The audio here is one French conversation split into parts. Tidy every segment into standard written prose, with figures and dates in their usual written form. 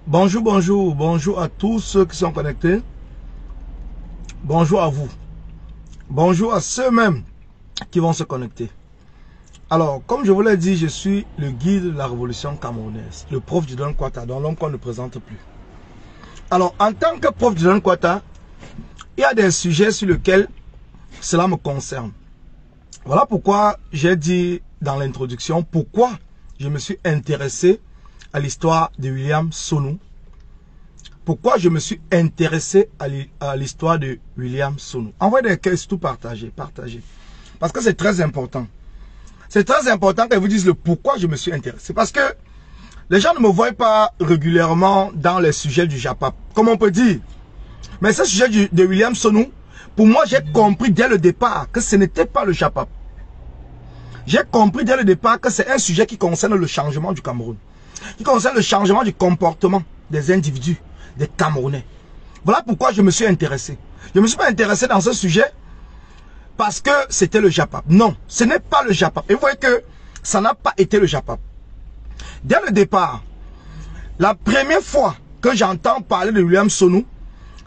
Bonjour, bonjour, bonjour à tous ceux qui sont connectés. Bonjour à vous. Bonjour à ceux-mêmes qui vont se connecter. Alors, comme je vous l'ai dit, je suis le guide de la révolution camerounaise, le prof Gideon Kwata, dont l'homme qu'on ne présente plus. Alors, en tant que prof Gideon Kwata, il y a des sujets sur lesquels cela me concerne. Voilà pourquoi j'ai dit dans l'introduction pourquoi je me suis intéressé à l'histoire de William Sonou. Pourquoi je me suis intéressé à l'histoire de William Sonou. Envoyez des cœurs, tout partagez. Parce que c'est très important. C'est très important qu'elle vous dise le pourquoi je me suis intéressé. Parce que les gens ne me voient pas régulièrement dans les sujets du Japap, comme on peut dire. Mais ce sujet de William Sonou, pour moi, j'ai compris dès le départ que ce n'était pas le Japap. J'ai compris dès le départ que c'est un sujet qui concerne le changement du Cameroun. Qui concerne le changement du comportement des individus, des Camerounais. Voilà pourquoi je me suis intéressé. Je ne me suis pas intéressé dans ce sujet parce que c'était le Japap. Non, ce n'est pas le Japap. Et vous voyez que ça n'a pas été le Japap. Dès le départ, la première fois que j'entends parler de William Sonou,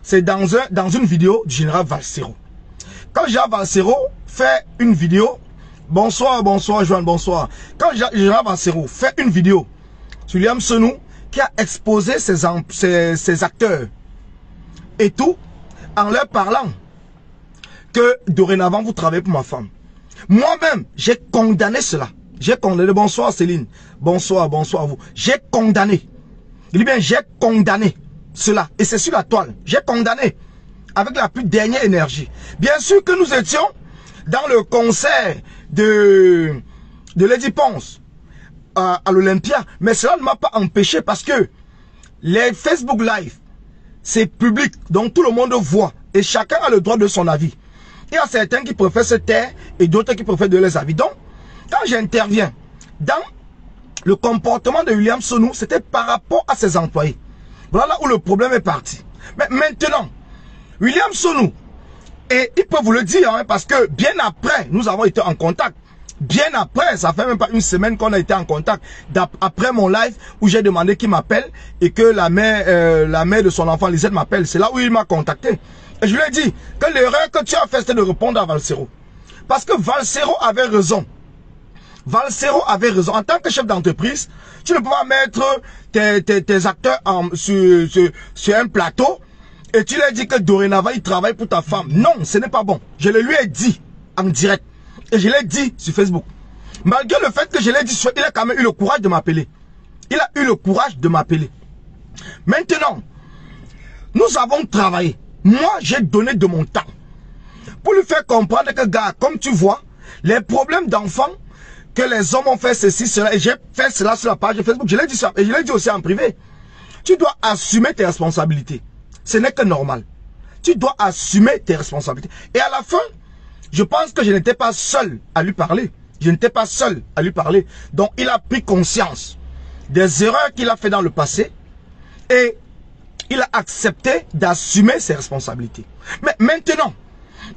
c'est dans une vidéo du général Valsero. Quand le général Valsero fait une vidéo, bonsoir Joanne, bonsoir. Quand le général Valsero fait une vidéo sur William Sonou qui a exposé ses acteurs et tout, en leur parlant que dorénavant vous travaillez pour ma femme. Moi-même, j'ai condamné cela. J'ai condamné. Bonsoir Céline. Bonsoir à vous. J'ai condamné. Il dit bien, j'ai condamné cela. Et c'est sur la toile. J'ai condamné avec la plus dernière énergie. Bien sûr que nous étions dans le concert de Lady Ponce à l'Olympia, mais cela ne m'a pas empêché parce que les Facebook Live, c'est public, donc tout le monde voit et chacun a le droit de son avis. Il y a certains qui préfèrent se taire et d'autres qui préfèrent donner les avis. Donc, quand j'interviens dans le comportement de William Sonou, c'était par rapport à ses employés. Voilà là où le problème est parti. Mais maintenant, William Sonou, et il peut vous le dire, hein, parce que bien après, nous avons été en contact. Bien après, ça fait même pas une semaine qu'on a été en contact. Après mon live où j'ai demandé qu'il m'appelle et que la mère de son enfant Lisette m'appelle. C'est là où il m'a contacté. Et je lui ai dit que l'erreur que tu as faite, c'était de répondre à Valsero. Parce que Valsero avait raison. Valsero avait raison. En tant que chef d'entreprise, tu ne peux pas mettre tes acteurs sur un plateau et tu leur dis que dorénavant, ils travaillent pour ta femme. Non, ce n'est pas bon. Je le lui ai dit en direct. Et je l'ai dit sur Facebook. Malgré le fait que je l'ai dit, il a quand même eu le courage de m'appeler. Il a eu le courage de m'appeler. Maintenant, nous avons travaillé. Moi, j'ai donné de mon temps. Pour lui faire comprendre que, gars, comme tu vois, les problèmes d'enfants, que les hommes ont fait ceci, cela, et j'ai fait cela sur la page de Facebook. Je l'ai dit ça, et je l'ai dit aussi en privé. Tu dois assumer tes responsabilités. Ce n'est que normal. Tu dois assumer tes responsabilités. Et à la fin, je pense que je n'étais pas seul à lui parler. Je n'étais pas seul à lui parler. Donc, il a pris conscience des erreurs qu'il a fait dans le passé et il a accepté d'assumer ses responsabilités. Mais maintenant,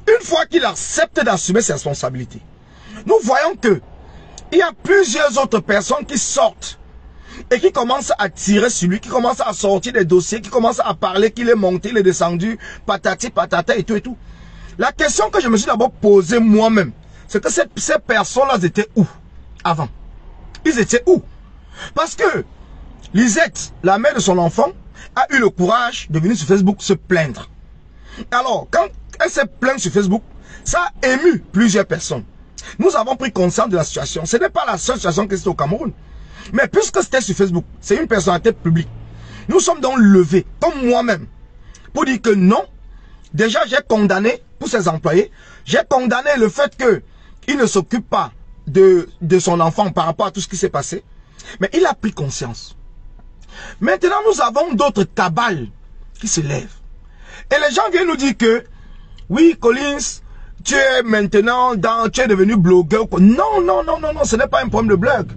une fois qu'il accepte d'assumer ses responsabilités, nous voyons que il y a plusieurs autres personnes qui sortent et qui commencent à tirer sur lui, qui commencent à sortir des dossiers, qui commencent à parler qu'il est monté, il est descendu, patati patata et tout et tout. La question que je me suis d'abord posée moi-même, c'est que ces personnes-là étaient où avant? Ils étaient où? Parce que Lisette, la mère de son enfant, a eu le courage de venir sur Facebook se plaindre. Alors, quand elle s'est plainte sur Facebook, ça a ému plusieurs personnes. Nous avons pris conscience de la situation. Ce n'est pas la seule situation qui est au Cameroun. Mais puisque c'était sur Facebook, c'est une personnalité publique. Nous sommes donc levés, comme moi-même, pour dire que non. Déjà, j'ai condamné pour ses employés. J'ai condamné le fait qu'il ne s'occupe pas de son enfant par rapport à tout ce qui s'est passé. Mais il a pris conscience. Maintenant, nous avons d'autres cabales qui se lèvent. Et les gens viennent nous dire que, oui, Collins, tu es maintenant tu es devenu blogueur. Non, ce n'est pas un problème de blog.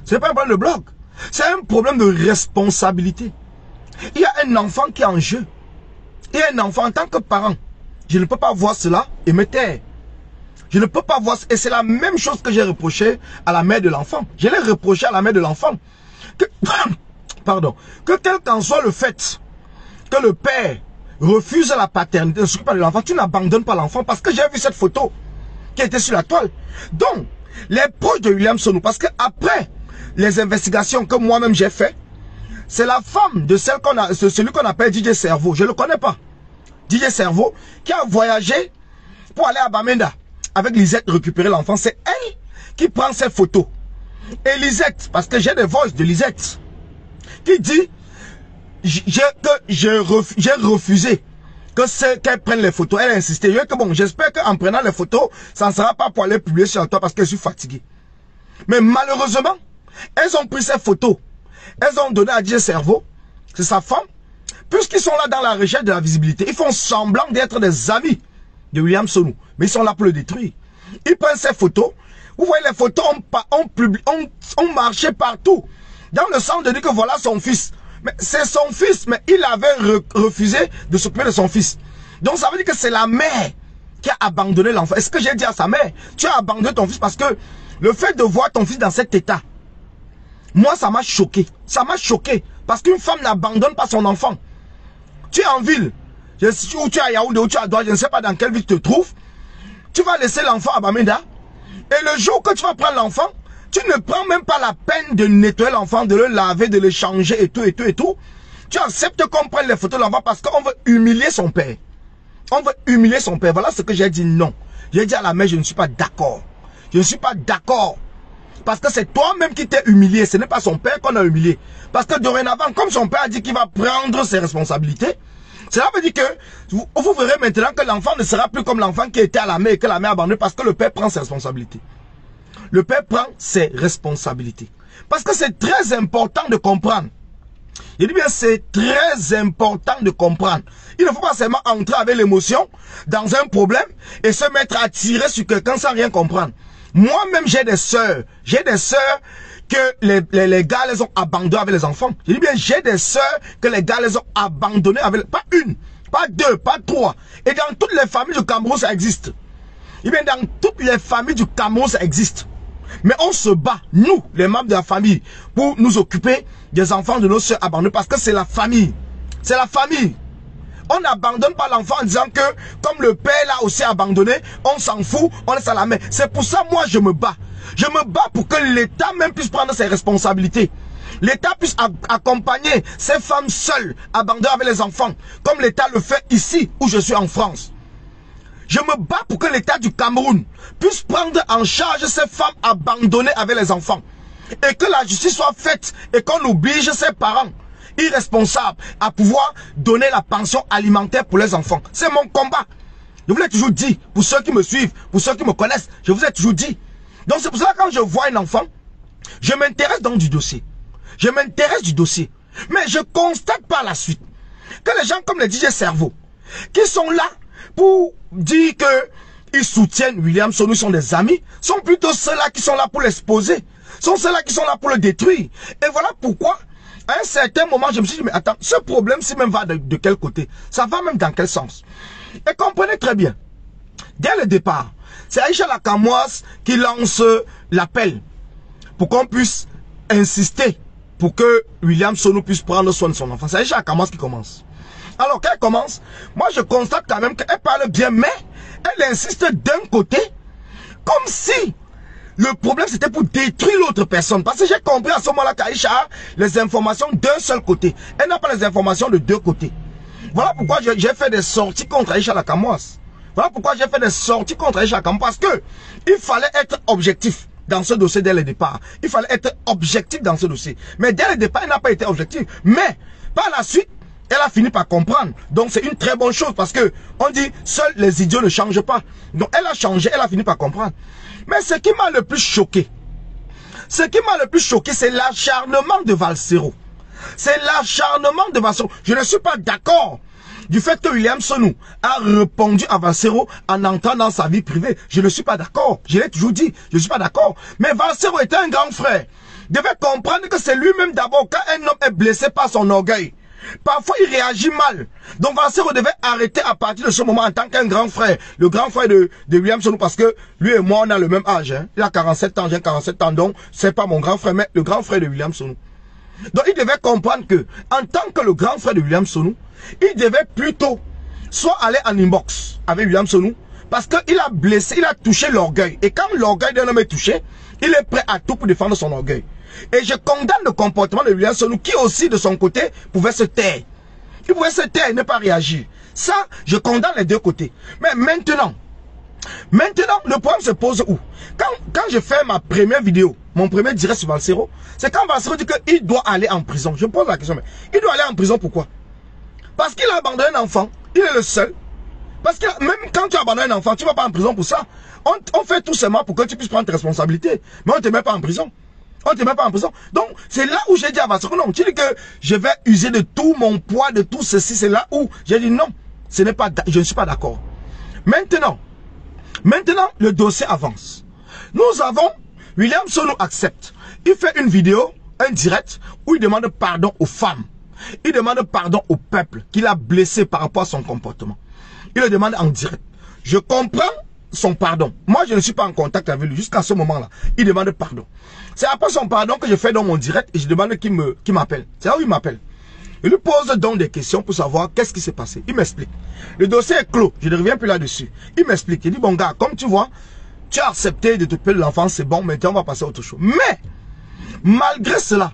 Ce n'est pas un problème de blog. C'est un problème de responsabilité. Il y a un enfant qui est en jeu. Il y a un enfant en tant que parent. Je ne peux pas voir cela et me taire. Je ne peux pas voir. Et c'est la même chose que j'ai reproché à la mère de l'enfant. Je l'ai reproché à la mère de l'enfant. pardon, que quel qu'en soit le fait que le père refuse la paternité, ne s'occupe pas de l'enfant, tu n'abandonnes pas l'enfant, parce que j'ai vu cette photo qui était sur la toile. Donc, les proches de William Sonou, parce que après les investigations que moi-même j'ai fait, c'est la femme de celui qu'on appelle DJ Cerveau, je ne le connais pas. DJ Cerveau, qui a voyagé pour aller à Bamenda avec Lisette récupérer l'enfant. C'est elle qui prend cette photo. Et Lisette, parce que j'ai des voices de Lisette, qui dit j'ai refusé qu'elle prenne les photos. Elle a insisté. Je dis que bon, j'espère qu'en prenant les photos, ça ne sera pas pour aller publier sur toi parce que je suis fatigué. Mais malheureusement, elles ont pris ces photos. Elles ont donné à DJ Cerveau, c'est sa femme, puisqu'ils sont là dans la recherche de la visibilité. Ils font semblant d'être des amis de William Sonou, mais ils sont là pour le détruire. Ils prennent ces photos. Vous voyez, les photos ont marché partout. Dans le sens de dire que voilà son fils. Mais c'est son fils, mais il avait refusé de s'occuper de son fils. Donc ça veut dire que c'est la mère qui a abandonné l'enfant. Est-ce que j'ai dit à sa mère, tu as abandonné ton fils parce que le fait de voir ton fils dans cet état, moi ça m'a choqué. Ça m'a choqué. Parce qu'une femme n'abandonne pas son enfant. Tu es en ville, ou tu es à Yaoundé, ou tu es à Douala, je ne sais pas dans quelle ville tu te trouves. Tu vas laisser l'enfant à Bamenda. Et le jour que tu vas prendre l'enfant, tu ne prends même pas la peine de nettoyer l'enfant, de le laver, de le changer et tout, et tout, et tout. Tu acceptes qu'on prenne les photos de l'enfant parce qu'on veut humilier son père. On veut humilier son père. Voilà ce que j'ai dit non. J'ai dit à la mère, je ne suis pas d'accord. Je ne suis pas d'accord. Parce que c'est toi-même qui t'es humilié. Ce n'est pas son père qu'on a humilié. Parce que dorénavant, comme son père a dit qu'il va prendre ses responsabilités, cela veut dire que vous verrez maintenant que l'enfant ne sera plus comme l'enfant qui était à la mer et que la mère a abandonné parce que le père prend ses responsabilités. Le père prend ses responsabilités. Parce que c'est très important de comprendre. Je dis bien, c'est très important de comprendre. Il ne faut pas seulement entrer avec l'émotion dans un problème et se mettre à tirer sur quelqu'un sans rien comprendre. Moi-même, j'ai des sœurs. J'ai des sœurs que les gars les ont abandonnées avec les enfants. Je dis bien, j'ai des sœurs que les gars les ont abandonnées avec... Pas une, pas deux, pas trois. Et dans toutes les familles du Cameroun, ça existe. Et bien, dans toutes les familles du Cameroun, ça existe. Mais on se bat, nous, les membres de la famille, pour nous occuper des enfants de nos soeurs abandonnés. Parce que c'est la famille. C'est la famille. On n'abandonne pas l'enfant en disant que, comme le père l'a aussi abandonné, on s'en fout, on laisse à la main. C'est pour ça, moi, je me bats. Je me bats pour que l'État même puisse prendre ses responsabilités. L'État puisse accompagner ces femmes seules, abandonnées avec les enfants, comme l'État le fait ici, où je suis en France. Je me bats pour que l'État du Cameroun puisse prendre en charge ces femmes abandonnées avec les enfants. Et que la justice soit faite et qu'on oblige ses parents irresponsables à pouvoir donner la pension alimentaire pour les enfants. C'est mon combat. Je vous l'ai toujours dit, pour ceux qui me suivent, pour ceux qui me connaissent, je vous ai toujours dit. Donc c'est pour ça que quand je vois un enfant, je m'intéresse dans du dossier. Je m'intéresse du dossier. Mais je constate par la suite que les gens comme les DJ Cerveau, qui sont là pour dire qu'ils soutiennent William Sonou, sont des amis, sont plutôt ceux-là qui sont là pour l'exposer, sont ceux-là qui sont là pour le détruire. Et voilà pourquoi, à un certain moment, je me suis dit, mais attends, ce problème-ci même va de quel côté? Ça va même dans quel sens? Et comprenez très bien, dès le départ, c'est Aïcha Lakamoise qui lance l'appel pour qu'on puisse insister pour que William Sonou puisse prendre soin de son enfant. C'est Aïcha Lakamoise qui commence. Alors qu'elle commence, moi je constate quand même qu'elle parle bien, mais elle insiste d'un côté, comme si le problème c'était pour détruire l'autre personne. Parce que j'ai compris à ce moment-là qu'Aïcha a les informations d'un seul côté. Elle n'a pas les informations de deux côtés. Voilà pourquoi j'ai fait des sorties contre Aïcha Lakamoise. Voilà pourquoi j'ai fait des sorties contre Aïcha Lakamoise. Parce que il fallait être objectif dans ce dossier dès le départ. Il fallait être objectif dans ce dossier. Mais dès le départ, elle n'a pas été objectif. Mais par la suite, elle a fini par comprendre. Donc c'est une très bonne chose parce que on dit seuls les idiots ne changent pas. Donc elle a changé, elle a fini par comprendre. Mais ce qui m'a le plus choqué, c'est l'acharnement de Valsero. C'est l'acharnement de Valsero. Je ne suis pas d'accord du fait que William Sonou a répondu à Valsero en entrant dans sa vie privée. Je ne suis pas d'accord. Je l'ai toujours dit, je ne suis pas d'accord. Mais Valsero était un grand frère. Il devait comprendre que c'est lui-même d'abord quand un homme est blessé par son orgueil. Parfois, il réagit mal. Donc, Valsero devait arrêter à partir de ce moment en tant qu'un grand frère. Le grand frère de William Sonou, parce que lui et moi, on a le même âge. Hein. Il a 47 ans, j'ai 47 ans, donc c'est pas mon grand frère, mais le grand frère de William Sonou. Donc il devait comprendre que, en tant que le grand frère de William Sonou, il devait plutôt soit aller en inbox avec William Sonou, parce qu'il a blessé, il a touché l'orgueil. Et quand l'orgueil d'un homme est touché, il est prêt à tout pour défendre son orgueil. Et je condamne le comportement de William Sonou, qui aussi de son côté pouvait se taire. Il pouvait se taire et ne pas réagir. Ça, je condamne les deux côtés. Mais maintenant, le problème se pose où? Quand je fais ma première vidéo, mon premier direct sur Valsero, c'est quand Valsero dit qu'il doit aller en prison. Je me pose la question, mais il doit aller en prison pourquoi? Parce qu'il a abandonné un enfant, il est le seul. Parce que même quand tu abandonnes un enfant, tu ne vas pas en prison pour ça. On fait tout simplement pour que tu puisses prendre tes responsabilités. Mais on ne te met pas en prison. On ne te met pas en prison. Donc, c'est là où j'ai dit à Valsero, non, tu dis que je vais user de tout mon poids, de tout ceci, c'est là où j'ai dit non, je ne suis pas d'accord. Maintenant, le dossier avance. Nous avons, William Sonou accepte. Il fait une vidéo, un direct, où il demande pardon aux femmes. Il demande pardon au peuple qu'il a blessé par rapport à son comportement. Il le demande en direct. Je comprends son pardon. Moi, je ne suis pas en contact avec lui jusqu'à ce moment-là. Il demande pardon. C'est après son pardon que je fais dans mon direct et je demande qu'il m'appelle. C'est là où il m'appelle. Il lui pose donc des questions pour savoir qu'est-ce qui s'est passé. Il m'explique. Le dossier est clos. Je ne reviens plus là-dessus. Il m'explique. Il dit, bon gars, comme tu vois, tu as accepté de te payer l'enfant, c'est bon, maintenant on va passer à autre chose. Mais, malgré cela,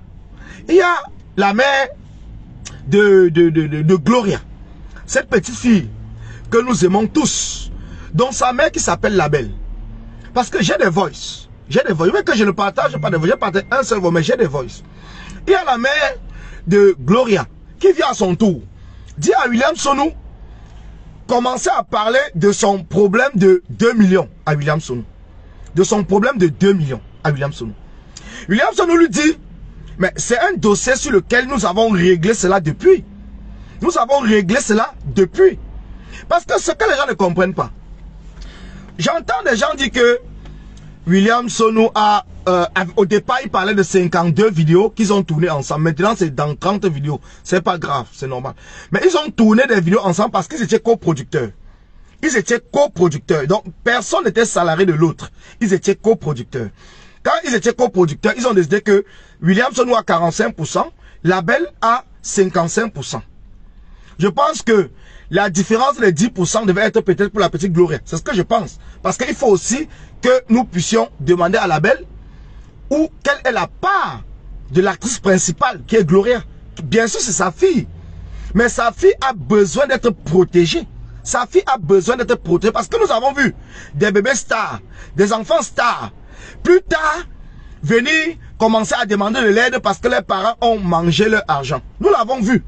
il y a la mère de Gloria. Cette petite fille que nous aimons tous, dont sa mère qui s'appelle La Belle. Parce que j'ai des voices. J'ai des voices. Même que je ne partage pas de voices. J'ai partagé un seul voix, mais j'ai des voices. Il y a la mère de Gloria qui vient à son tour. Dit à William Sonou, commencer à parler de son problème de 2 millions à William Sonou. De son problème de 2 millions à William Sonou. William Sonou lui dit, mais c'est un dossier sur lequel nous avons réglé cela depuis. Nous avons réglé cela depuis. Parce que ce que les gens ne comprennent pas. J'entends des gens dire que William Sonou a... au départ, il parlait de 52 vidéos qu'ils ont tournées ensemble. Maintenant, c'est dans 30 vidéos. C'est pas grave, c'est normal. Mais ils ont tourné des vidéos ensemble parce qu'ils étaient coproducteurs. Ils étaient coproducteurs. Donc, personne n'était salarié de l'autre. Ils étaient coproducteurs. Quand ils étaient coproducteurs, ils ont décidé que William Sonou a 45%, La Belle a 55%. Je pense que la différence des 10% devait être peut-être pour la petite Gloria. C'est ce que je pense. Parce qu'il faut aussi que nous puissions demander à La Belle ou quelle est la part de l'actrice principale qui est Gloria. Bien sûr, c'est sa fille. Mais sa fille a besoin d'être protégée. Sa fille a besoin d'être protégée parce que nous avons vu des bébés stars, des enfants stars. Plus tard, venir commencer à demander de l'aide parce que les parents ont mangé leur argent. Nous l'avons vu.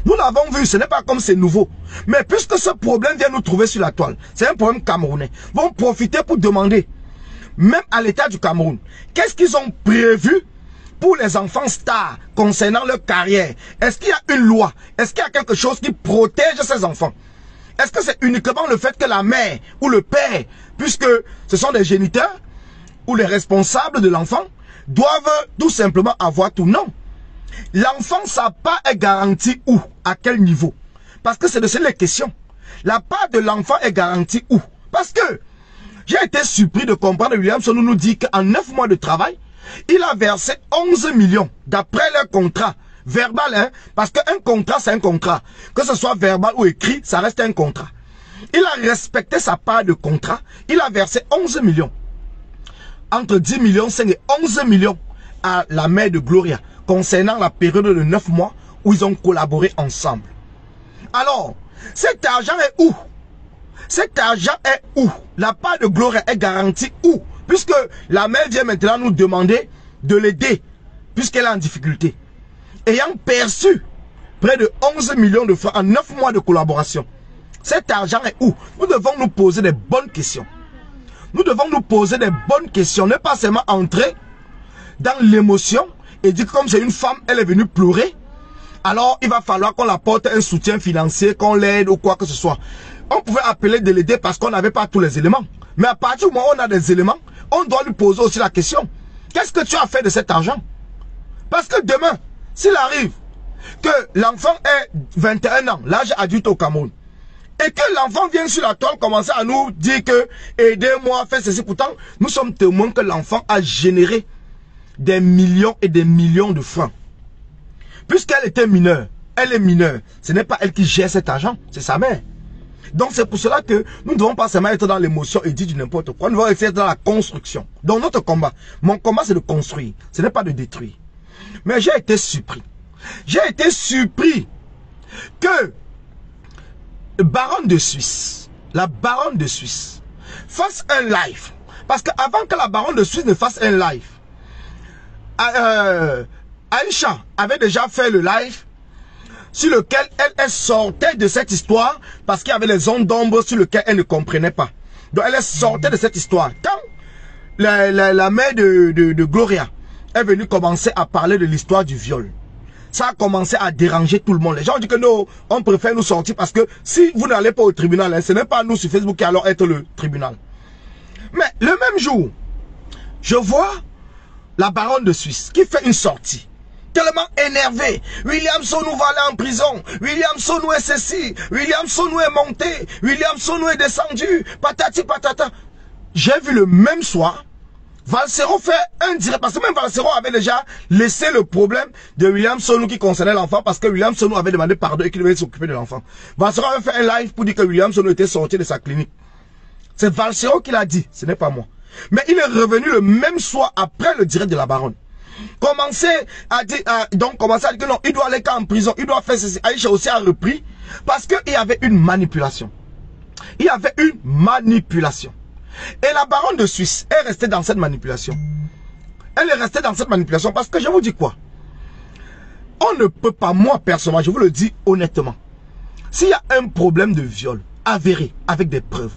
Nous l'avons vu, ce n'est pas comme c'est nouveau. Mais puisque ce problème vient nous trouver sur la toile, c'est un problème camerounais. Ils vont profiter pour demander, même à l'État du Cameroun, qu'est-ce qu'ils ont prévu pour les enfants stars concernant leur carrière? Est-ce qu'il y a une loi? Est-ce qu'il y a quelque chose qui protège ces enfants? Est-ce que c'est uniquement le fait que la mère ou le père, puisque ce sont des géniteurs ou les responsables de l'enfant, doivent tout simplement avoir tout? Non. L'enfant, sa part est garantie où? À quel niveau? Parce que c'est de ces questions. La part de l'enfant est garantie où? Parce que j'ai été surpris de comprendre que William Sonou nous dit qu'en 9 mois de travail, il a versé 11 millions d'après leur contrat. Verbal, hein? Parce qu'un contrat, c'est un contrat. Que ce soit verbal ou écrit, ça reste un contrat. Il a respecté sa part de contrat. Il a versé 11 millions. Entre 10 millions 5 et 11 millions à la mère de Gloria. Concernant la période de 9 mois où ils ont collaboré ensemble. Alors, cet argent est où? Cet argent est où? La part de Gloria est garantie où? Puisque la mère vient maintenant nous demander de l'aider, puisqu'elle est en difficulté. Ayant perçu près de 11 millions de francs en 9 mois de collaboration. Cet argent est où? Nous devons nous poser des bonnes questions. Nous devons nous poser des bonnes questions. Ne pas seulement entrer dans l'émotion et dire que comme c'est une femme, elle est venue pleurer. Alors, il va falloir qu'on apporte un soutien financier, qu'on l'aide ou quoi que ce soit. On pouvait appeler de l'aider parce qu'on n'avait pas tous les éléments. Mais à partir du moment où on a des éléments, on doit lui poser aussi la question. Qu'est-ce que tu as fait de cet argent? Parce que demain, s'il arrive que l'enfant ait 21 ans, l'âge adulte au Cameroun, et que l'enfant vienne sur la toile commencer à nous dire que aidez-moi, faites ceci. Pourtant, nous sommes témoins que l'enfant a généré des millions et des millions de francs. Puisqu'elle était mineure, elle est mineure. Ce n'est pas elle qui gère cet argent, c'est sa mère. Donc c'est pour cela que nous ne devons pas seulement être dans l'émotion et dire du n'importe quoi. Nous devons essayer d'être dans la construction. Donc notre combat, mon combat c'est de construire, ce n'est pas de détruire. Mais j'ai été surpris. J'ai été surpris que Baronne de Suisse, la Baronne de Suisse, fasse un live. Parce qu'avant que la Baronne de Suisse ne fasse un live, Aïcha avait déjà fait le live sur lequel elle sortait de cette histoire parce qu'il y avait les zones d'ombre sur lesquelles elle ne comprenait pas. Donc elle sortait de cette histoire. Quand la mère de Gloria est venue commencer à parler de l'histoire du viol, ça a commencé à déranger tout le monde. Les gens disent que non, on préfère nous sortir parce que si vous n'allez pas au tribunal, hein, ce n'est pas nous sur Facebook qui allons être le tribunal. Mais le même jour, je vois la Baronne de Suisse qui fait une sortie. Tellement énervé. William Sonou va aller en prison. William Sonou est ceci. William Sonou est monté. William Sonou est descendu. Patati patata. J'ai vu le même soir Valsero fait un direct. Parce que même Valsero avait déjà laissé le problème de William Sonou qui concernait l'enfant. Parce que William Sonou avait demandé pardon et qu'il devait s'occuper de l'enfant. Valsero avait fait un live pour dire que William Sonou était sorti de sa clinique. C'est Valsero qui l'a dit. Ce n'est pas moi. Mais il est revenu le même soir après le direct de la Baronne. Commencer à dire que non, il doit aller en prison, il doit faire ceci. Aïcha aussi a repris parce qu'il y avait une manipulation. Il y avait une manipulation. Et la Baronne de Suisse est restée dans cette manipulation. Elle est restée dans cette manipulation parce que je vous dis quoi? On ne peut pas, moi personnellement, je vous le dis honnêtement, s'il y a un problème de viol avéré avec des preuves,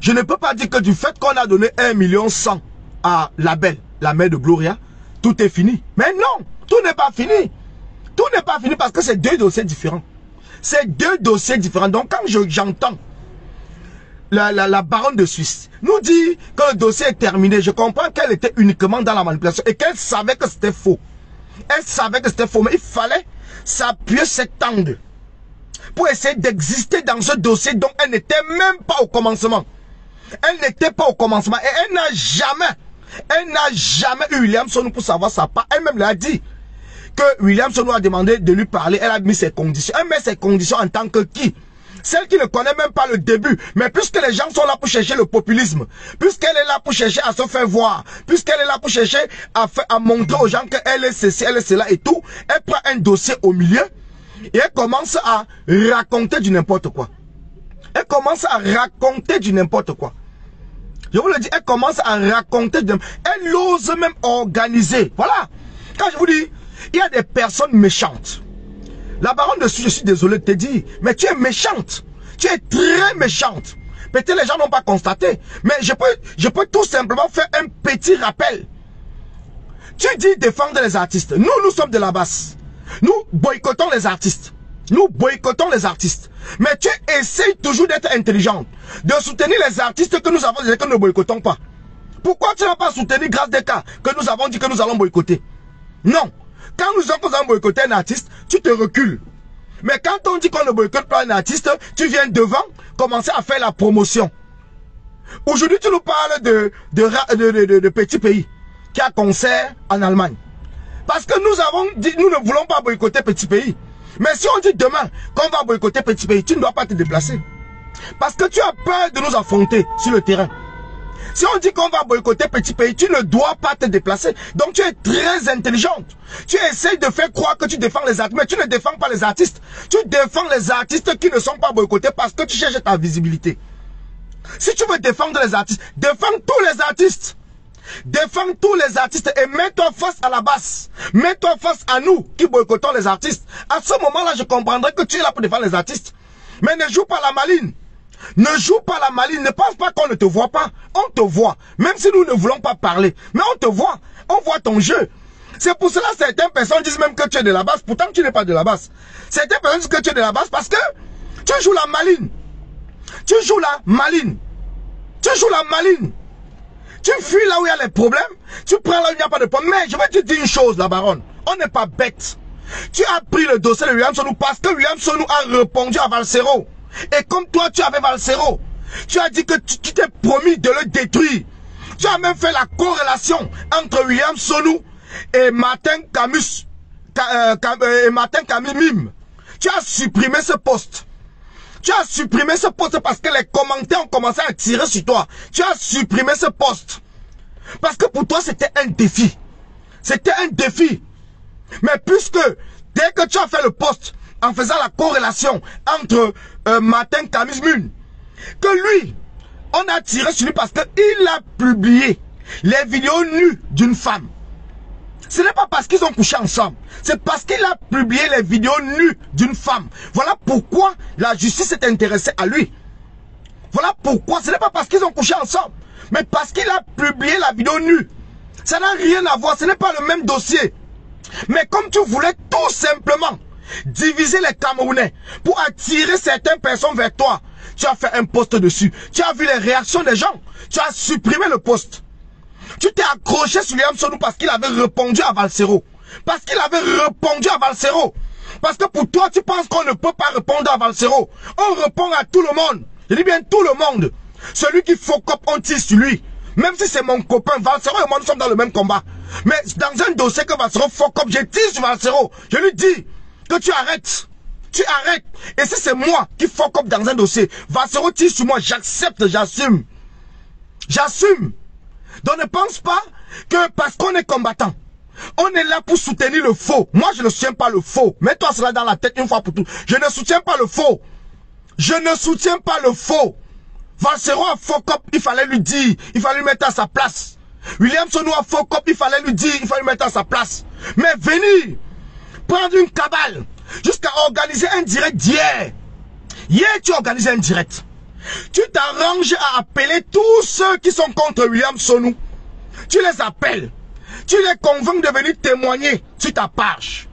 je ne peux pas dire que du fait qu'on a donné 1,1 million à la belle, la mère de Gloria, tout est fini. Mais non, tout n'est pas fini. Tout n'est pas fini parce que c'est deux dossiers différents. C'est deux dossiers différents. Donc quand j'entends la Baronne de Suisse nous dit que le dossier est terminé, je comprends qu'elle était uniquement dans la manipulation et qu'elle savait que c'était faux. Elle savait que c'était faux, mais il fallait s'appuyer cet angle pour essayer d'exister dans ce dossier dont elle n'était même pas au commencement. Elle n'était pas au commencement et elle n'a jamais eu William Sonou pour savoir sa part. Elle-même l'a dit que William Sonou a demandé de lui parler. Elle a mis ses conditions. Elle met ses conditions en tant que qui? Celle qui ne connaît même pas le début. Mais puisque les gens sont là pour chercher le populisme, puisqu'elle est là pour chercher à se faire voir, puisqu'elle est là pour chercher à montrer aux gens qu'elle est ceci, elle est cela et tout, elle prend un dossier au milieu et elle commence à raconter du n'importe quoi. Elle commence à raconter du n'importe quoi. Je vous le dis, elle commence à raconter. Elle ose même organiser. Voilà. Quand je vous dis, il y a des personnes méchantes. La Baronne de Suisse, je suis désolé de te dire, mais tu es méchante. Tu es très méchante. Peut-être les gens n'ont pas constaté. Mais je peux tout simplement faire un petit rappel. Tu dis défendre les artistes. Nous sommes de la base. Nous boycottons les artistes. Nous boycottons les artistes. Mais tu essayes toujours d'être intelligente, de soutenir les artistes que nous avons dit que nous ne boycottons pas. Pourquoi tu n'as pas soutenu grâce des cas que nous avons dit que nous allons boycotter? Non. Quand nous allons boycotter un artiste, tu te recules. Mais quand on dit qu'on ne boycotte pas un artiste, tu viens devant commencer à faire la promotion. Aujourd'hui, tu nous parles de petits pays qui a concert en Allemagne. Parce que nous avons dit, nous ne voulons pas boycotter petits pays. Mais si on dit demain qu'on va boycotter petit pays, tu ne dois pas te déplacer. Parce que tu as peur de nous affronter sur le terrain. Si on dit qu'on va boycotter petit pays, tu ne dois pas te déplacer. Donc tu es très intelligente. Tu essayes de faire croire que tu défends les artistes, mais tu ne défends pas les artistes. Tu défends les artistes qui ne sont pas boycottés parce que tu cherches ta visibilité. Si tu veux défendre les artistes, défends tous les artistes. Défends tous les artistes et mets-toi face à la base. Mets-toi face à nous qui boycottons les artistes. À ce moment-là, je comprendrai que tu es là pour défendre les artistes. Mais ne joue pas la maline. Ne joue pas la maline. Ne pense pas qu'on ne te voit pas. On te voit. Même si nous ne voulons pas parler. Mais on te voit. On voit ton jeu. C'est pour cela que certaines personnes disent même que tu es de la base. Pourtant, tu n'es pas de la base. Certaines personnes disent que tu es de la base parce que tu joues la maline. Tu joues la maline. Tu joues la maline. Tu fuis là où il y a les problèmes, tu prends là où il n'y a pas de problème. Mais je vais te dire une chose, la Baronne, on n'est pas bête. Tu as pris le dossier de William Sonou parce que William Sonou a répondu à Valsero. Et comme toi, tu avais Valsero, tu as dit que tu t'es promis de le détruire. Tu as même fait la corrélation entre William Sonou et Martin Camus, Martin Camille Mime. Tu as supprimé ce post. Tu as supprimé ce post parce que les commentaires ont commencé à tirer sur toi. Tu as supprimé ce post. Parce que pour toi, c'était un défi. C'était un défi. Mais puisque, dès que tu as fait le post, en faisant la corrélation entre Martin Camille Mime, que lui, on a tiré sur lui parce qu'il a publié les vidéos nues d'une femme. Ce n'est pas parce qu'ils ont couché ensemble. C'est parce qu'il a publié les vidéos nues d'une femme. Voilà pourquoi la justice est intéressée à lui. Voilà pourquoi. Ce n'est pas parce qu'ils ont couché ensemble. Mais parce qu'il a publié la vidéo nue. Ça n'a rien à voir. Ce n'est pas le même dossier. Mais comme tu voulais tout simplement diviser les Camerounais pour attirer certaines personnes vers toi, tu as fait un post dessus. Tu as vu les réactions des gens. Tu as supprimé le post. Tu t'es accroché sur William Sonou parce qu'il avait répondu à Valsero. Parce qu'il avait répondu à Valsero. Parce que pour toi, tu penses qu'on ne peut pas répondre à Valsero. On répond à tout le monde. Je dis bien tout le monde. Celui qui faut cop, on tire sur lui. Même si c'est mon copain, Valsero et moi, nous sommes dans le même combat. Mais dans un dossier que Valsero faut cop, je tire sur Valsero. Je lui dis que tu arrêtes. Tu arrêtes. Et si c'est moi qui faut cop dans un dossier, Valsero tire sur moi, j'accepte, j'assume. J'assume. Donc ne pense pas que parce qu'on est combattant, on est là pour soutenir le faux. Moi, je ne soutiens pas le faux. Mets-toi cela dans la tête une fois pour toutes. Je ne soutiens pas le faux. Je ne soutiens pas le faux. Valsero a faux cop, il fallait lui dire, il fallait lui mettre à sa place. William Sonou a faux cop, il fallait lui dire, il fallait lui mettre à sa place. Mais venir prendre une cabale jusqu'à organiser un direct d'hier. Hier, tu as organisé un direct. Tu t'arranges à appeler tous ceux qui sont contre William Sonou. Tu les appelles. Tu les convaincs de venir témoigner sur ta page.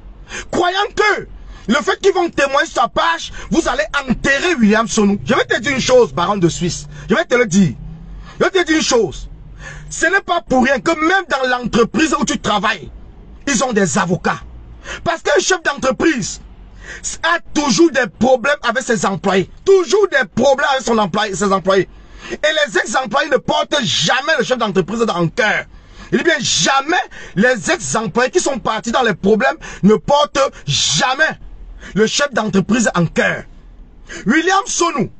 Croyant que le fait qu'ils vont témoigner sur ta page, vous allez enterrer William Sonou. Je vais te dire une chose, baron de Suisse. Je vais te le dire. Je vais te dire une chose. Ce n'est pas pour rien que même dans l'entreprise où tu travailles, ils ont des avocats. Parce qu'un chef d'entreprise a toujours des problèmes avec ses employés. Toujours des problèmes avec ses employés. Et les ex-employés ne portent jamais le chef d'entreprise dans le cœur. Il dit bien jamais les ex-employés qui sont partis dans les problèmes ne portent jamais le chef d'entreprise en cœur. William Sonou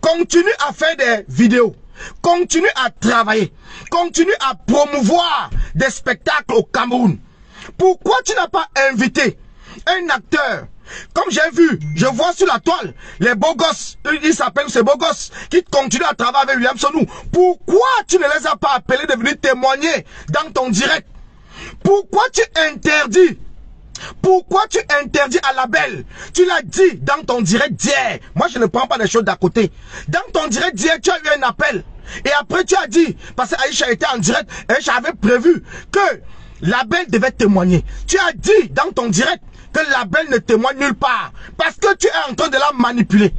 continue à faire des vidéos, continue à travailler, continue à promouvoir des spectacles au Cameroun. Pourquoi tu n'as pas invité un acteur? Comme j'ai vu, je vois sur la toile, les beaux gosses, ils s'appellent ces beaux gosses, qui continuent à travailler avec William Sonou. Pourquoi tu ne les as pas appelés de venir témoigner dans ton direct? Pourquoi tu interdis? Pourquoi tu interdis à la belle? Tu l'as dit dans ton direct d'hier. Moi, je ne prends pas des choses d'à côté. Dans ton direct d'hier, tu as eu un appel. Et après, tu as dit, parce que Aïcha était en direct, et j'avais prévu que la belle devait témoigner. Tu as dit dans ton direct que la belle ne témoigne nulle part. Parce que tu es en train de la manipuler.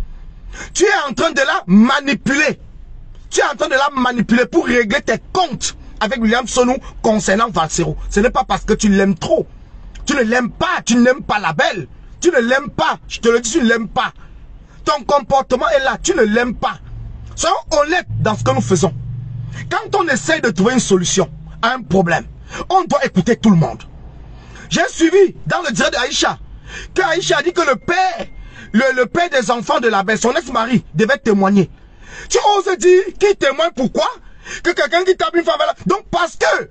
Tu es en train de la manipuler. Tu es en train de la manipuler pour régler tes comptes avec William Sonou concernant Valsero. Ce n'est pas parce que tu l'aimes trop. Tu ne l'aimes pas. Tu n'aimes pas la belle. Tu ne l'aimes pas. Je te le dis, tu ne l'aimes pas. Ton comportement est là. Tu ne l'aimes pas. Soyons honnêtes dans ce que nous faisons. Quand on essaye de trouver une solution à un problème, on doit écouter tout le monde. J'ai suivi dans le direct d'Aïcha que Aïcha a dit que le père des enfants de la belle, son ex-mari, devait témoigner. Tu oses dire qui témoigne pourquoi? Que quelqu'un qui tape une femme là. Donc parce que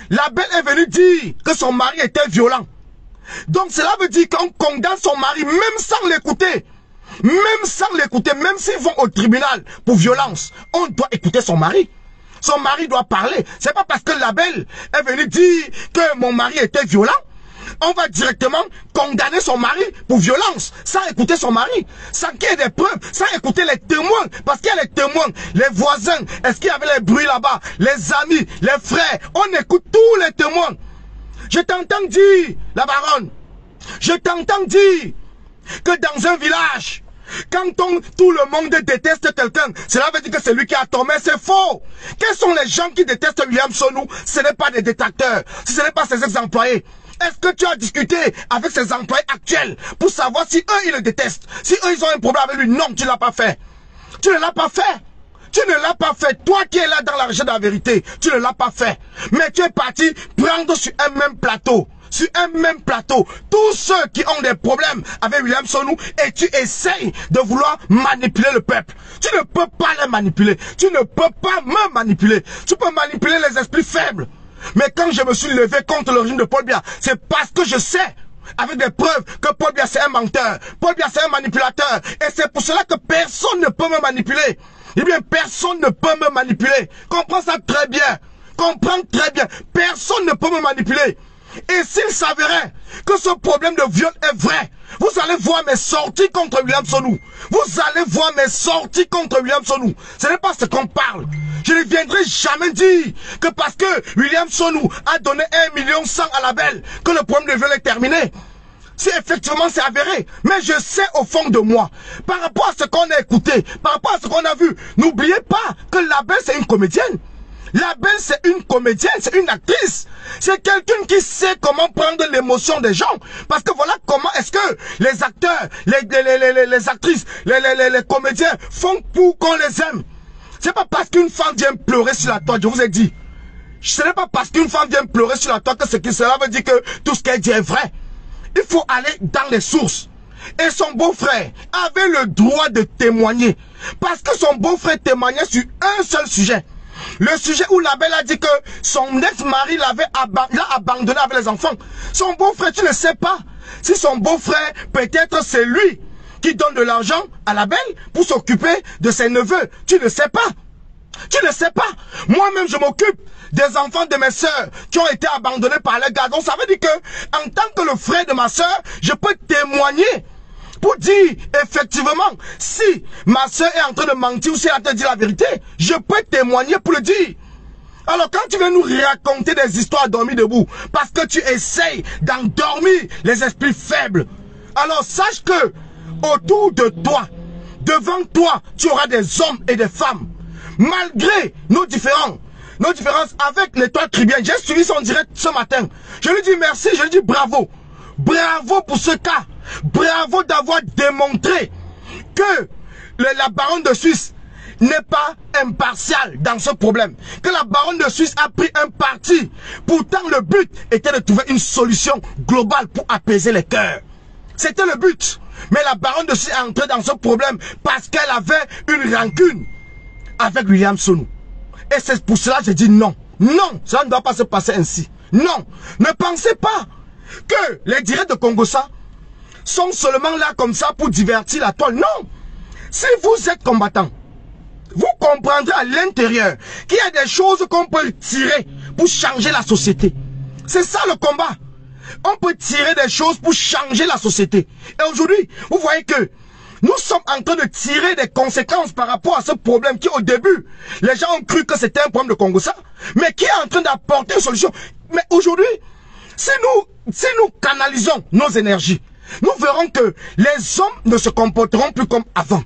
la belle est venue dire que son mari était violent. Donc cela veut dire qu'on condamne son mari même sans l'écouter. Même sans l'écouter, même s'ils vont au tribunal pour violence, on doit écouter son mari. Son mari doit parler. C'est pas parce que la belle est venue dire que mon mari était violent, on va directement condamner son mari pour violence, sans écouter son mari, sans qu'il y ait des preuves, sans écouter les témoins, parce qu'il y a les témoins, les voisins, est-ce qu'il y avait les bruits là-bas, les amis, les frères, on écoute tous les témoins. Je t'entends dire, la baronne, je t'entends dire que dans un village, quand tout le monde déteste quelqu'un, cela veut dire que c'est lui qui a tort, mais c'est faux. Quels sont les gens qui détestent William Sonou? Ce n'est pas des détracteurs, ce n'est pas ses ex-employés. Est-ce que tu as discuté avec ses employés actuels pour savoir si eux ils le détestent, si eux ils ont un problème avec lui? Non, tu ne l'as pas fait. Tu ne l'as pas fait. Tu ne l'as pas fait. Toi qui es là dans la recherche de la vérité, tu ne l'as pas fait. Mais tu es parti prendre sur un même plateau sur un même plateau, tous ceux qui ont des problèmes avec William Sonou, et tu essayes de vouloir manipuler le peuple. Tu ne peux pas les manipuler. Tu ne peux pas me manipuler. Tu peux manipuler les esprits faibles. Mais quand je me suis levé contre le régime de Paul Biya, c'est parce que je sais, avec des preuves, que Paul Biya c'est un menteur. Paul Biya c'est un manipulateur. Et c'est pour cela que personne ne peut me manipuler. Eh bien, personne ne peut me manipuler. Comprends ça très bien. Comprends très bien. Personne ne peut me manipuler. Et s'il s'avérait que ce problème de viol est vrai, vous allez voir mes sorties contre William Sonou. Vous allez voir mes sorties contre William Sonou. Ce n'est pas ce qu'on parle. Je ne viendrai jamais dire que parce que William Sonou a donné 1,1 million à la belle, que le problème de viol est terminé. Si effectivement c'est avéré, mais je sais au fond de moi, par rapport à ce qu'on a écouté, par rapport à ce qu'on a vu, n'oubliez pas que la belle c'est une comédienne. La belle c'est une comédienne, c'est une actrice. C'est quelqu'un qui sait comment prendre l'émotion des gens. Parce que voilà comment est-ce que les acteurs, les actrices, les comédiens font pour qu'on les aime. C'est pas parce qu'une femme vient pleurer sur la toile, je vous ai dit. Ce n'est pas parce qu'une femme vient pleurer sur la toile que cela veut dire que tout ce qu'elle dit est vrai. Il faut aller dans les sources. Et son beau-frère avait le droit de témoigner. Parce que son beau-frère témoignait sur un seul sujet. Le sujet où la belle a dit que son ex-mari l'a abandonné avec les enfants. Son beau-frère, tu ne sais pas. Si son beau-frère, peut-être c'est lui qui donne de l'argent à la belle pour s'occuper de ses neveux. Tu ne sais pas. Tu ne sais pas. Moi-même, je m'occupe des enfants de mes sœurs qui ont été abandonnés par les gars. Donc ça veut dire que, en tant que le frère de ma sœur, je peux témoigner pour dire, effectivement, si ma sœur est en train de mentir ou si elle a te dit la vérité, je peux témoigner pour le dire. Alors quand tu viens nous raconter des histoires à dormir debout, parce que tu essayes d'endormir les esprits faibles, alors sache que, autour de toi, devant toi, tu auras des hommes et des femmes. Malgré nos différences avec l'étoile Tribune, j'ai suivi son direct ce matin. Je lui dis merci, je lui dis bravo. Bravo pour ce cas. Bravo d'avoir démontré que la baronne de Suisse n'est pas impartiale dans ce problème. Que la baronne de Suisse a pris un parti. Pourtant, le but était de trouver une solution globale pour apaiser les cœurs. C'était le but. Mais la baronne de Suisse est entrée dans ce problème parce qu'elle avait une rancune avec William Sonou. Et c'est pour cela que j'ai dit non. Non, ça ne doit pas se passer ainsi. Non, ne pensez pas que les directs de Congossa sont seulement là comme ça pour divertir la toile. Non. Si vous êtes combattant, vous comprendrez à l'intérieur qu'il y a des choses qu'on peut tirer pour changer la société. C'est ça le combat. On peut tirer des choses pour changer la société. Et aujourd'hui, vous voyez que nous sommes en train de tirer des conséquences par rapport à ce problème qui, au début, les gens ont cru que c'était un problème de Congossa, mais qui est en train d'apporter une solution. Mais aujourd'hui, si nous canalisons nos énergies, nous verrons que les hommes ne se comporteront plus comme avant.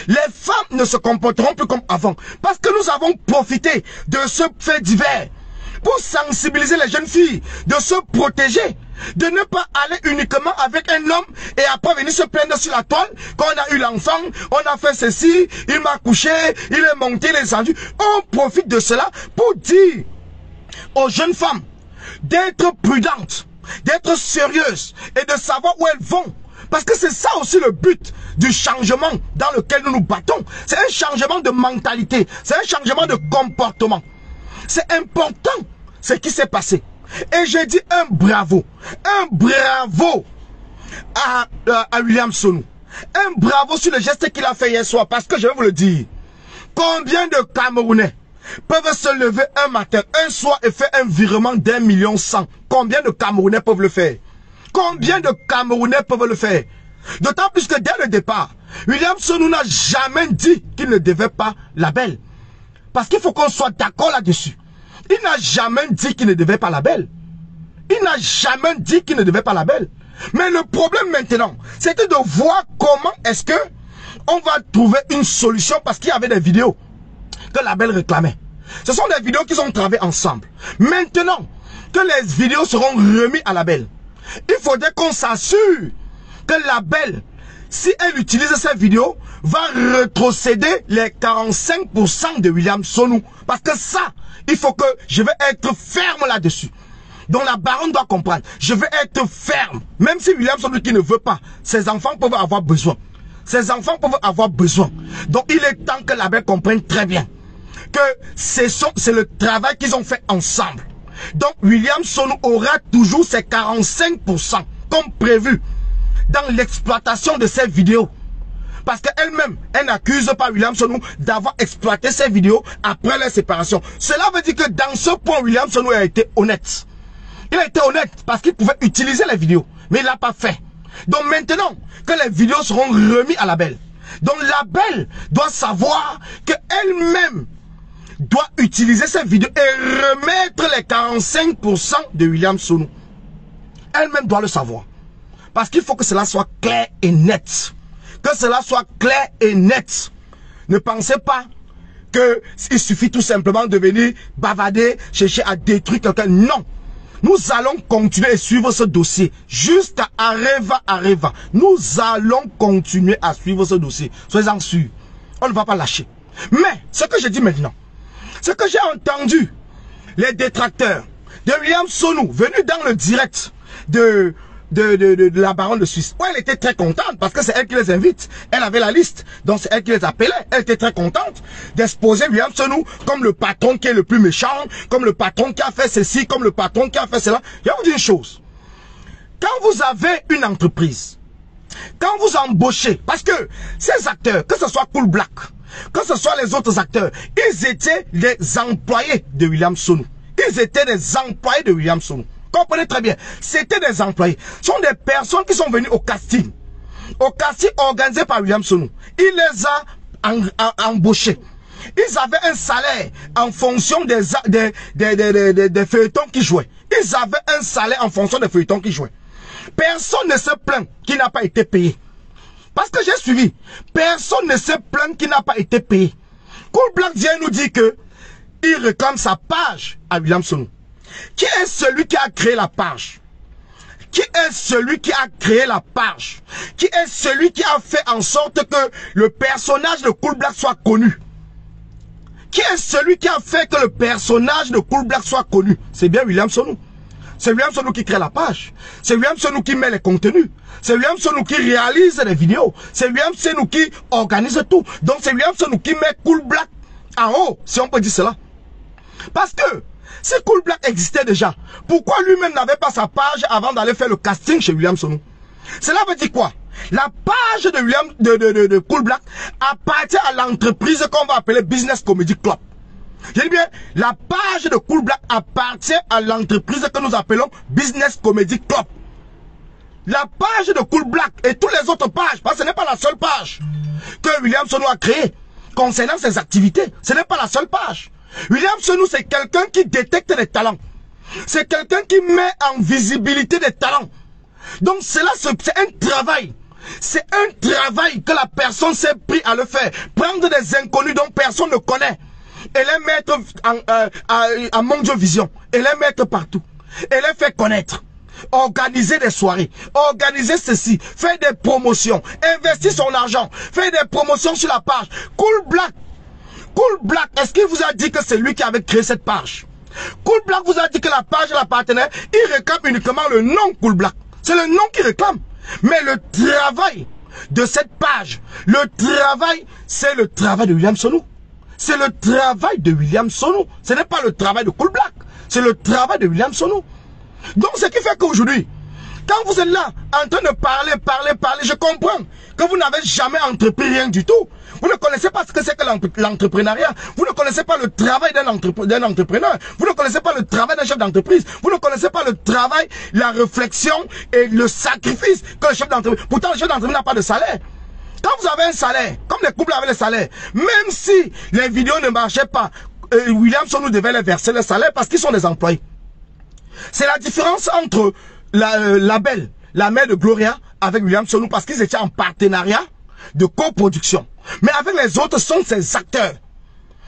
Les femmes ne se comporteront plus comme avant. Parce que nous avons profité de ce fait divers pour sensibiliser les jeunes filles, de se protéger, de ne pas aller uniquement avec un homme et après venir se plaindre sur la toile quand on a eu l'enfant, on a fait ceci, il m'a couché, il est monté les endus. On profite de cela pour dire aux jeunes femmes d'être prudentes, d'être sérieuses et de savoir où elles vont. Parce que c'est ça aussi le but du changement dans lequel nous nous battons. C'est un changement de mentalité, c'est un changement de comportement. C'est important ce qui s'est passé. Et j'ai dit un bravo à William Sonou. Un bravo sur le geste qu'il a fait hier soir. Parce que je vais vous le dire, combien de Camerounais peuvent se lever un matin, un soir et faire un virement d'1,1 million? Combien de Camerounais peuvent le faire? Combien de Camerounais peuvent le faire? D'autant plus que dès le départ, William Sonou n'a jamais dit qu'il ne devait pas la belle. Parce qu'il faut qu'on soit d'accord là-dessus. Il n'a jamais dit qu'il ne devait pas la belle. Il n'a jamais dit qu'il ne devait pas la belle. Mais le problème maintenant, c'était de voir comment est-ce que on va trouver une solution, parce qu'il y avait des vidéos que la belle réclamait. Ce sont des vidéos qui sont travaillées ensemble. Maintenant que les vidéos seront remises à la belle, il faudrait qu'on s'assure que la belle, si elle utilise ces vidéos, va rétrocéder les 45% de William Sonou. Parce que ça, il faut que je vais être ferme là-dessus. Donc la baronne doit comprendre. Je vais être ferme. Même si William Sonou qui ne veut pas, ses enfants peuvent avoir besoin. Ses enfants peuvent avoir besoin. Donc il est temps que la belle comprenne très bien que c'est le travail qu'ils ont fait ensemble. Donc William Sonou aura toujours ses 45% comme prévu dans l'exploitation de ces vidéos. Parce qu'elle-même, elle n'accuse pas William Sonou d'avoir exploité ces vidéos après leur séparation. Cela veut dire que dans ce point, William Sonou a été honnête. Il a été honnête parce qu'il pouvait utiliser les vidéos, mais il ne l'a pas fait. Donc maintenant que les vidéos seront remises à la belle, donc la belle doit savoir qu'elle-même doit utiliser ces vidéos et remettre les 45% de William Sonou. Elle-même doit le savoir. Parce qu'il faut que cela soit clair et net. Que cela soit clair et net. Ne pensez pas qu'il suffit tout simplement de venir bavader, chercher à détruire quelqu'un. Non. Nous allons continuer à suivre ce dossier jusqu'à Areva. Nous allons continuer à suivre ce dossier. Soyez-en sûrs. On ne va pas lâcher. Mais ce que je dis maintenant, ce que j'ai entendu, les détracteurs de William Sonou venus dans le direct de la baronne de Suisse. Ouais, elle était très contente parce que c'est elle qui les invite. Elle avait la liste, donc c'est elle qui les appelait. Elle était très contente d'exposer William Sonou comme le patron qui est le plus méchant, comme le patron qui a fait ceci, comme le patron qui a fait cela. Je vais vous dire une chose. Quand vous avez une entreprise, quand vous embauchez, parce que ces acteurs, que ce soit Cool Black, que ce soit les autres acteurs, ils étaient des employés de William Sonou. Ils étaient des employés de William Sonou. Comprenez très bien, c'était des employés. Ce sont des personnes qui sont venues au casting. Au casting organisé par William Sonou. Il les a embauchés. Ils avaient un salaire en fonction des feuilletons qui jouaient. Ils avaient un salaire en fonction des feuilletons qui jouaient. Personne ne se plaint qui n'a pas été payé. Parce que j'ai suivi. Personne ne se plaint qui n'a pas été payé. Cool Black vient nous dire que il réclame sa page à William Sonou. Qui est celui qui a créé la page? Qui est celui qui a créé la page? Qui est celui qui a fait en sorte que le personnage de Cool Black soit connu? Qui est celui qui a fait que le personnage de Cool Black soit connu? C'est bien William Sonou. C'est William Sonou qui crée la page. C'est William Sonou qui met les contenus. C'est William Sonou qui réalise les vidéos. C'est William Sonou qui organise tout. Donc c'est William Sonou qui met Cool Black en haut, si on peut dire cela. Parce que si Cool Black existait déjà, pourquoi lui-même n'avait pas sa page avant d'aller faire le casting chez William Sonou? Cela veut dire quoi? La page de Cool Black appartient à l'entreprise qu'on va appeler Business Comedy Club. Je dis bien, la page de Cool Black appartient à l'entreprise que nous appelons Business Comedy Club. La page de Cool Black et toutes les autres pages, parce que ce n'est pas la seule page que William Sonou a créée concernant ses activités. Ce n'est pas la seule page. William Sonou, c'est quelqu'un qui détecte les talents. C'est quelqu'un qui met en visibilité des talents. Donc cela, c'est un travail. C'est un travail que la personne s'est pris à le faire. Prendre des inconnus dont personne ne connaît et les mettre en Mondiovision et les mettre partout. Et les faire connaître. Organiser des soirées, organiser ceci, faire des promotions, investir son argent, faire des promotions sur la page. Cool Black. Cool Black, est-ce qu'il vous a dit que c'est lui qui avait créé cette page? Cool Black vous a dit que la page l'appartenait. Il réclame uniquement le nom Cool Black. C'est le nom qu'il réclame. Mais le travail de cette page, le travail, c'est le travail de William Sonou. C'est le travail de William Sonou. Ce n'est pas le travail de Cool Black. C'est le travail de William Sonou. Donc ce qui fait qu'aujourd'hui, quand vous êtes là, en train de parler, je comprends que vous n'avez jamais entrepris rien du tout. Vous ne connaissez pas ce que c'est que l'entrepreneuriat. Vous ne connaissez pas le travail d'un entrepreneur. Vous ne connaissez pas le travail d'un chef d'entreprise. Vous ne connaissez pas le travail, la réflexion et le sacrifice que le chef d'entreprise. Pourtant, le chef d'entreprise n'a pas de salaire. Quand vous avez un salaire, comme les couples avaient le salaire, même si les vidéos ne marchaient pas, William Sonou devait les verser le salaire parce qu'ils sont des employés. C'est la différence entre la belle, la mère de Gloria, avec William Sonou, parce qu'ils étaient en partenariat de coproduction. Mais avec les autres, ce sont ces acteurs.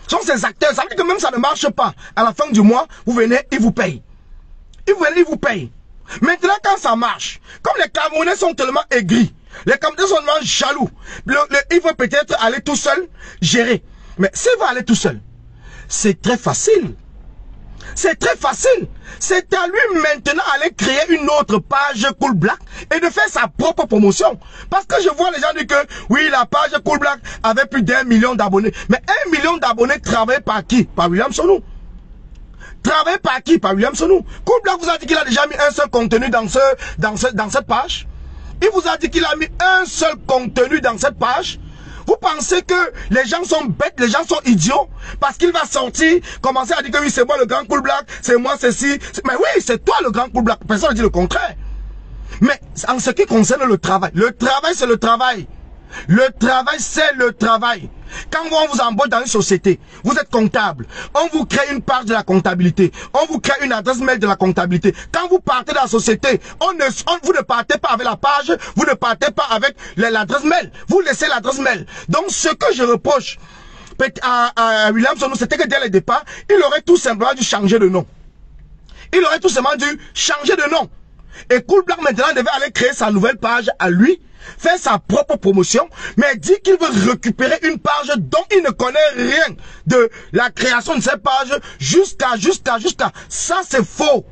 Ce sont ces acteurs. Ça veut dire que même ça ne marche pas. À la fin du mois, vous venez, ils vous payent. Ils vous payent. Maintenant, quand ça marche, comme les Camerounais sont tellement aigris, les Camerounais sont tellement jaloux, ils vont peut-être aller tout seul, gérer. Mais s'ils vont aller tout seul, c'est très facile. C'est très facile. C'est à lui maintenant d'aller créer une autre page Cool Black et de faire sa propre promotion. Parce que je vois les gens dire que oui, la page Cool Black avait plus d'1 million d'abonnés. Mais 1 million d'abonnés travaillé par qui? Par William Sonou. Travaillé par qui? Par William Sonou. Cool Black vous a dit qu'il a déjà mis un seul contenu dans cette page. Il vous a dit qu'il a mis un seul contenu dans cette page. Vous pensez que les gens sont bêtes, les gens sont idiots? Parce qu'il va sortir, commencer à dire que oui, c'est moi le grand Cool Black, c'est moi ceci. Mais oui, c'est toi le grand Cool Black. Personne ne dit le contraire. Mais en ce qui concerne le travail c'est le travail. Le travail, c'est le travail. Quand on vous embauche dans une société, vous êtes comptable, on vous crée une page de la comptabilité, on vous crée une adresse mail de la comptabilité. Quand vous partez dans la société, vous ne partez pas avec la page, vous ne partez pas avec l'adresse mail, vous laissez l'adresse mail. Donc ce que je reproche à William Sonou, c'était que dès le départ, il aurait tout simplement dû changer de nom. Il aurait tout simplement dû changer de nom. Et Cool Black maintenant devait aller créer sa nouvelle page à lui, faire sa propre promotion, mais dit qu'il veut récupérer une page dont il ne connaît rien de la création de cette page jusqu'à. Ça c'est faux.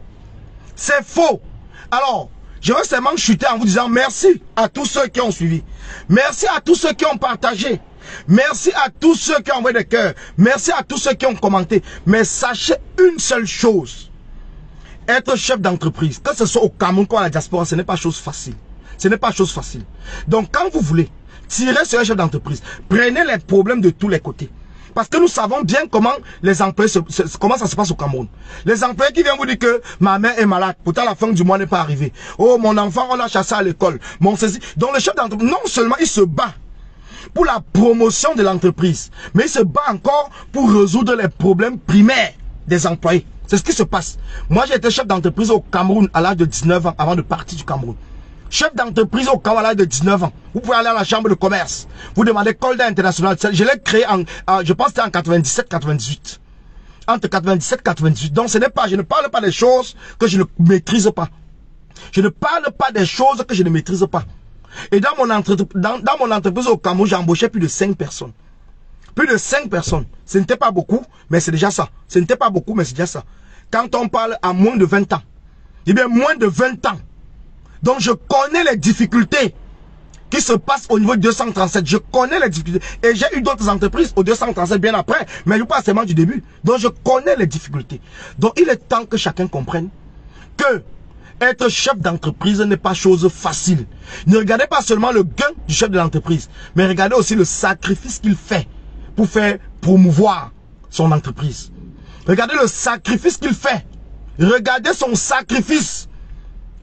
C'est faux. Alors, je veux seulement chuter en vous disant merci à tous ceux qui ont suivi. Merci à tous ceux qui ont partagé. Merci à tous ceux qui ont envoyé des cœurs. Merci à tous ceux qui ont commenté. Mais sachez une seule chose. Être chef d'entreprise, que ce soit au Cameroun ou à la diaspora, ce n'est pas chose facile. Ce n'est pas chose facile. Donc quand vous voulez tirer sur un chef d'entreprise, prenez les problèmes de tous les côtés. Parce que nous savons bien comment les employés, comment ça se passe au Cameroun. Les employés qui viennent vous dire que ma mère est malade, pourtant la fin du mois n'est pas arrivée. Oh mon enfant, on l'a chassé à l'école. Donc le chef d'entreprise, non seulement il se bat pour la promotion de l'entreprise, mais il se bat encore pour résoudre les problèmes primaires des employés. C'est ce qui se passe. Moi, j'ai été chef d'entreprise au Cameroun à l'âge de 19 ans avant de partir du Cameroun. Chef d'entreprise au Cameroun à l'âge de 19 ans. Vous pouvez aller à la chambre de commerce. Vous demandez Kolda International. Je l'ai créé je pense que c'était en 97-98. Entre 97 et 98. Donc, je ne parle pas des choses que je ne maîtrise pas. Je ne parle pas des choses que je ne maîtrise pas. Et dans mon entreprise au Cameroun, j'ai embauché plus de 5 personnes. Plus de 5 personnes. Ce n'était pas beaucoup, mais c'est déjà ça. Ce n'était pas beaucoup, mais c'est déjà ça. Quand on parle à moins de 20 ans, eh bien moins de 20 ans. Donc je connais les difficultés qui se passent au niveau de 237. Je connais les difficultés. Et j'ai eu d'autres entreprises au 237 bien après. Mais je parle seulement du début. Donc je connais les difficultés. Donc il est temps que chacun comprenne que être chef d'entreprise n'est pas chose facile. Ne regardez pas seulement le gain du chef de l'entreprise, mais regardez aussi le sacrifice qu'il fait pour faire promouvoir son entreprise. Regardez le sacrifice qu'il fait. Regardez son sacrifice.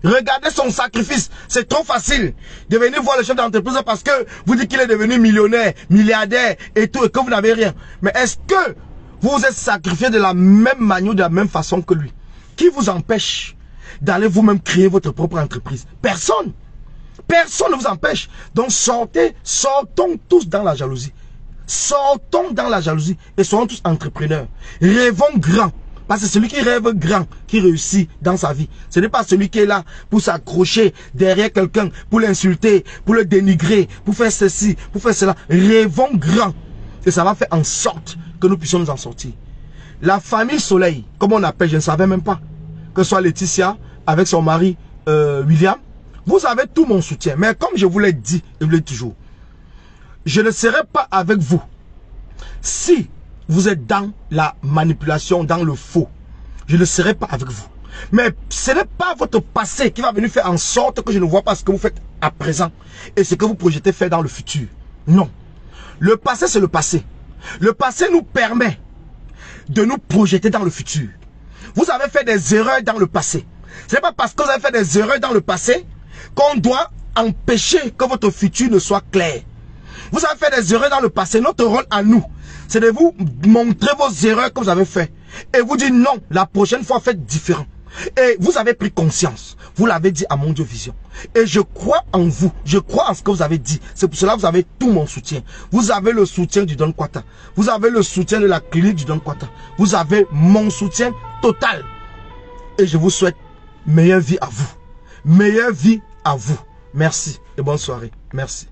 Regardez son sacrifice. C'est trop facile de venir voir le chef d'entreprise parce que vous dites qu'il est devenu millionnaire, milliardaire et tout, et que vous n'avez rien. Mais est-ce que vous vous êtes sacrifié de la même manière, de la même façon que lui? Qui vous empêche d'aller vous-même créer votre propre entreprise? Personne. Personne ne vous empêche. Donc sortons tous dans la jalousie. Sortons dans la jalousie et soyons tous entrepreneurs. Rêvons grand. Parce que celui qui rêve grand, qui réussit dans sa vie, ce n'est pas celui qui est là pour s'accrocher derrière quelqu'un, pour l'insulter, pour le dénigrer, pour faire ceci, pour faire cela. Rêvons grand. Et ça va faire en sorte que nous puissions nous en sortir. La famille Soleil, comme on appelle, je ne savais même pas, que ce soit Laetitia avec son mari William, vous avez tout mon soutien. Mais comme je vous l'ai dit, et je vous l'ai toujours, je ne serai pas avec vous si vous êtes dans la manipulation, dans le faux. Je ne serai pas avec vous. Mais ce n'est pas votre passé qui va venir faire en sorte que je ne vois pas ce que vous faites à présent et ce que vous projetez faire dans le futur. Non. Le passé, c'est le passé. Le passé nous permet de nous projeter dans le futur. Vous avez fait des erreurs dans le passé. Ce n'est pas parce que vous avez fait des erreurs dans le passé qu'on doit empêcher que votre futur ne soit clair. Vous avez fait des erreurs dans le passé. Notre rôle à nous, c'est de vous montrer vos erreurs que vous avez faites. Et vous dire non, la prochaine fois faites différent. Et vous avez pris conscience. Vous l'avez dit à Mon Dieu Vision. Et je crois en vous. Je crois en ce que vous avez dit. C'est pour cela que vous avez tout mon soutien. Vous avez le soutien du Don Kwata. Vous avez le soutien de la clinique du Don Kwata. Vous avez mon soutien total. Et je vous souhaite meilleure vie à vous. Meilleure vie à vous. Merci et bonne soirée. Merci.